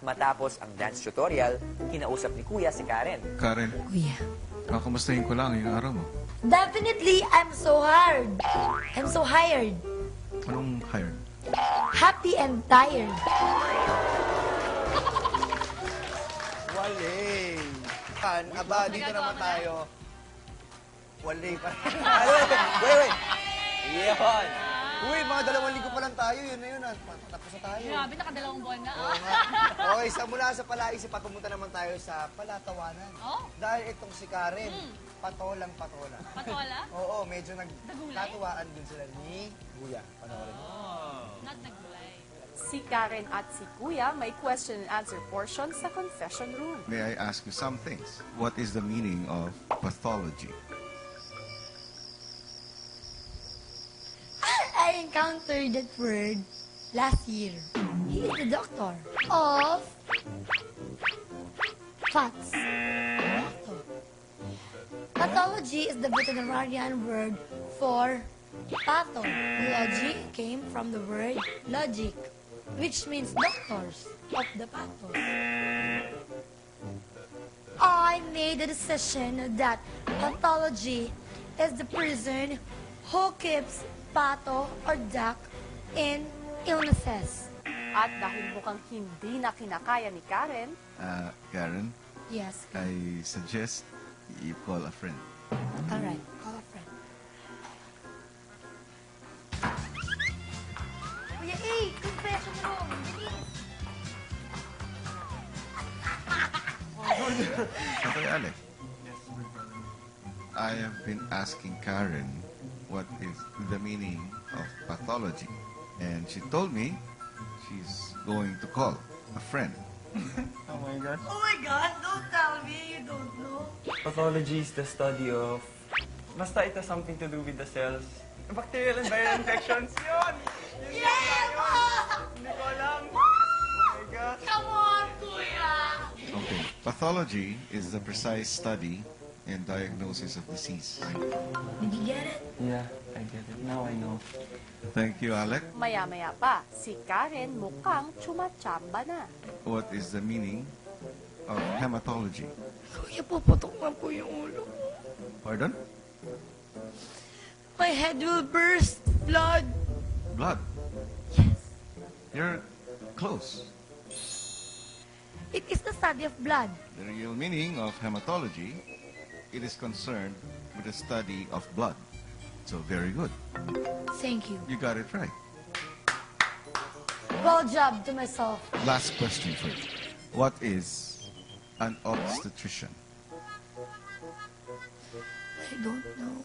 Matapos ang dance tutorial, kinausap ni Kuya si Karen. Karen, Kuya. kakamustahin ko lang yung araw mo. Definitely, I'm so hard. I'm so hired. Anong hired? Happy and tired. Wale. Aba, dito naman tayo. Wale pa rin. Wait. Yun. Uy, mga 2 linggo pa lang tayo. Yun na yun. Tapos na tayo. Grabe, nakadalawang buwan na. Oo nga. Okay, mula sa palaisip, pumunta naman tayo sa palatawanan. Oh? Dahil itong si Karen, patolang-patola. Patola? Oo, medyo Nagulay? nagtatuwaan din sila ni Kuya. Panoorin mo. Not nagulay. Si Karen at si Kuya may question and answer portion sa confession room. May I ask you some things? What is the meaning of pathology? I encountered that word last year. He is the doctor of fats. Pathology is the veterinarian word for patho. Logy came from the word logic, which means doctors of the pathos. I made the decision that pathology is the person who keeps pato or duck in illnesses. At dahil mukhang hindi na kinakaya ni Karen, Karen, Yes. I suggest you call a friend. All right. Call a friend. Kuya A, confession room. Bilis. Okay, Alec. I have been asking Karen what is the meaning of pathology. And she told me she's going to call a friend. Oh my God. Oh my God, don't tell me you don't know. Pathology is the study of... Basta ito something to do with the cells. Bacterial and viral infections. Yun! Yeah! Hindi ko alam. Oh my God. Come on, Kuya! Okay. Pathology is the precise study and diagnosis of disease. Did you get it? Yeah, I get it. Now I know. Thank you, Alec. maya-maya pa, si Karen mukhang tsumachamba na. What is the meaning of hematology? Kuya, puputok na po yung ulo. Pardon? My head will burst. Blood. Blood. Yes. You're close. It is the study of blood. The real meaning of hematology, it is concerned with the study of blood. So very good. Thank you. You got it right. Well job to myself. Last question for you. What is an obstetrician? I don't know.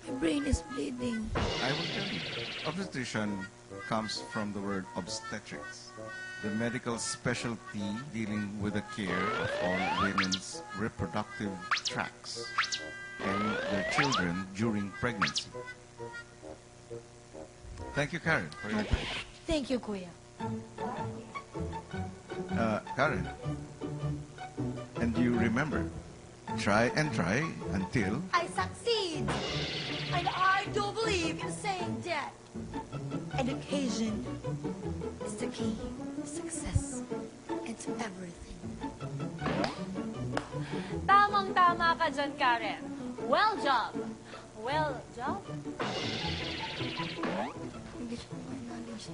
My brain is bleeding. I will tell you. Obstetrician comes from the word obstetrics, the medical specialty dealing with the care of all women's reproductive tracts and their children during pregnancy. Thank you, Karen, for your time. Thank you, Kuya. Karen, and you remember, try and try until... I succeed. And I do believe in saying that education is the key to success and to everything. Tamang-tama ka dyan, Karen. Well job. Well job? English for my knowledge.